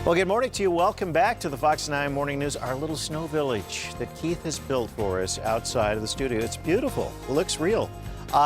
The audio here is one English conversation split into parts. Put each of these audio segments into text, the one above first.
Well, good morning to you. Welcome back to the Fox 9 Morning News, our little snow village that Keith has built for us outside of the studio. It's beautiful. It looks real.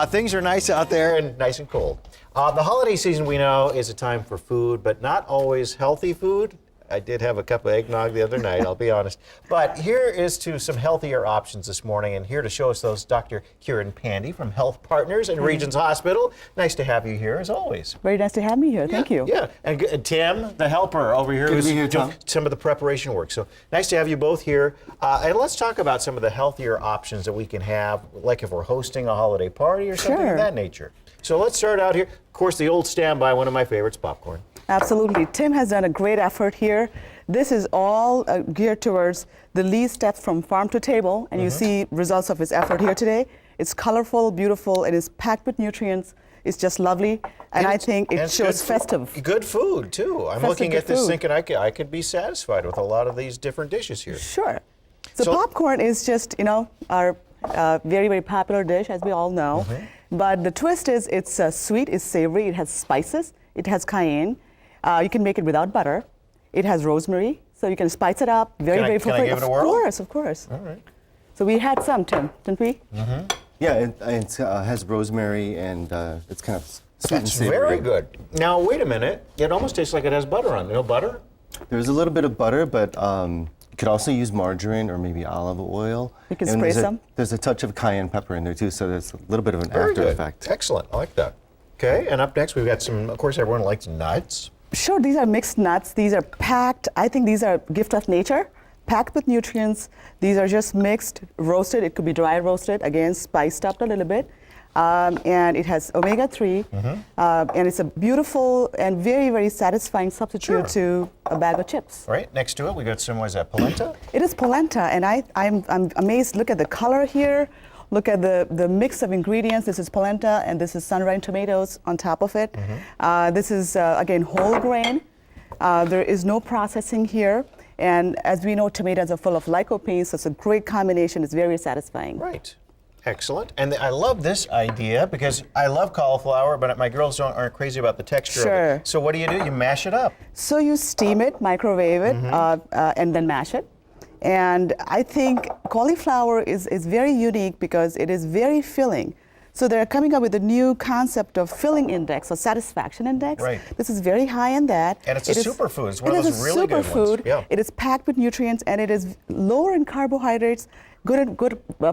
Things are nice out there and nice and cold. The holiday season, we know, is a time for food, but not always healthy food. I did have a cup of eggnog the other night, I'll be honest. But here is to some healthier options this morning, and here to show us those, Dr. Kiran Pandey from Health Partners and Regions Hospital. Nice to have you here, as always. Very nice to have me here. Thank you. Yeah, and Tim, the helper over here, who's doing some of the preparation work. So nice to have you both here. And let's talk about some of the healthier options that we can have, like if we're hosting a holiday party or something of that nature. So let's start out here. Of course, the old standby, one of my favorites, popcorn. Absolutely. Tim has done a great effort here. This is all geared towards the least steps from farm to table, and you see results of his effort here today. It's colorful, beautiful, and it's packed with nutrients. It's just lovely, and I think it shows festive. Good food, too. I'm looking at this thinking I could be satisfied with a lot of these different dishes here. Sure. So popcorn is just, our very, very popular dish, as we all know. But the twist is it's sweet, it's savory, it has spices, it has cayenne. You can make it without butter. It has rosemary, so you can spice it up. Very Can I give it a whirl? Of course. All right. So we had some, Tim, didn't we? Yeah, it has rosemary and it's kind of sweet and savory. Very good. Now, wait a minute. It almost tastes like it has butter on it. No butter? There's a little bit of butter, but you could also use margarine or maybe olive oil. You can spray some. There's a touch of cayenne pepper in there, too, so there's a little bit of an after effect. Excellent. I like that. Okay, and up next we've got some, of course, everyone likes nuts. Sure, these are mixed nuts. These are packed. I think these are a gift of nature, packed with nutrients. These are just mixed, roasted. It could be dry roasted, again, spiced up a little bit. And it has omega-3. And it's a beautiful and very, very satisfying substitute to a bag of chips. Right, next to it we got some, what is that, polenta? It is polenta, and I'm amazed. Look at the color here. Look at the mix of ingredients. This is polenta, and this is sun-dried tomatoes on top of it. This is, again, whole grain. There is no processing here. And as we know, tomatoes are full of lycopene, so it's a great combination. It's very satisfying. Right. Excellent. And I love this idea because I love cauliflower, but my girls aren't crazy about the texture of it. So what do? You mash it up. So you steam it, microwave it, and then mash it. And I think cauliflower is very unique because it is very filling. So they're coming up with a new concept of filling index or satisfaction index. Right. This is very high in that. And it's a superfood. It's one of those really good ones. It is a superfood. It is packed with nutrients, and it is lower in carbohydrates. Good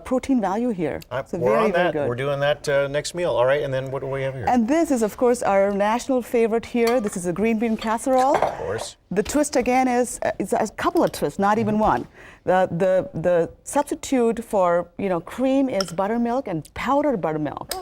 protein value here. So We're on that. very good. We're doing that next meal. All right, and then what do we have here? And this is, of course, our national favorite here. This is a green bean casserole. Of course. The twist again is it's a couple of twists, not even one. The substitute for cream is buttermilk and powdered buttermilk.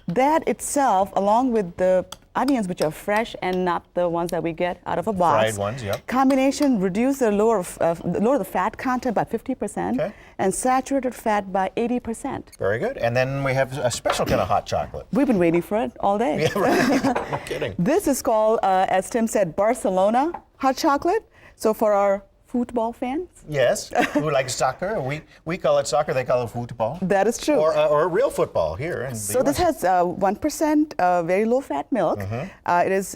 That itself, along with the onions, which are fresh and not the ones that we get out of a box. Fried ones, yep. Combination reduce the lower the fat content by 50% and saturated fat by 80%. Very good. And then we have a special kind of hot chocolate. We've been waiting for it all day. Yeah, right. No kidding. This is called, as Tim said, Barcelona hot chocolate. So for our football fans. Yes, who like soccer. We call it soccer, they call it football. That is true. Or real football here in the So US. this has 1% very low fat milk. It is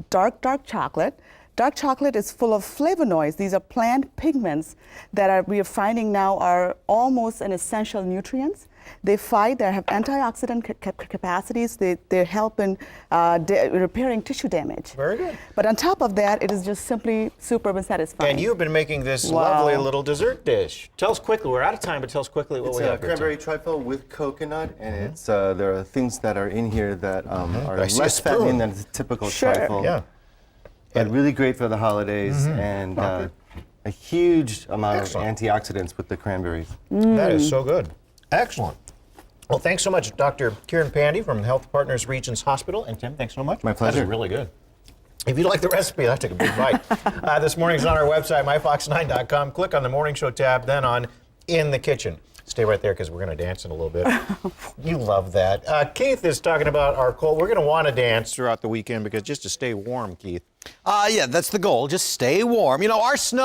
dark chocolate. Dark chocolate is full of flavonoids. These are plant pigments that we are finding now are almost an essential nutrients. They have antioxidant capacities. They help in repairing tissue damage. Very good. But on top of that, it is just simply superb and satisfying. And you've been making this lovely little dessert dish. Tell us quickly, we're out of time, but tell us quickly what we have here. It's a cranberry trifle with coconut, and it's there are things that are in here that are less fattening than a typical trifle. Yeah. But really great for the holidays, and a huge amount of antioxidants with the cranberries. That is so good. Excellent. Well, thanks so much, Dr. Kiran Pandey from Health Partners Regions Hospital. And Tim, thanks so much. My pleasure. That is really good. If you like the recipe, I took a big bite. This morning's on our website, myfox9.com. Click on the Morning Show tab, then on In the Kitchen. Stay right there because we're going to dance in a little bit. You love that. Keith is talking about our cold. We're going to want to dance throughout the weekend because just to stay warm, Keith. Yeah, that's the goal. Just stay warm. Our snow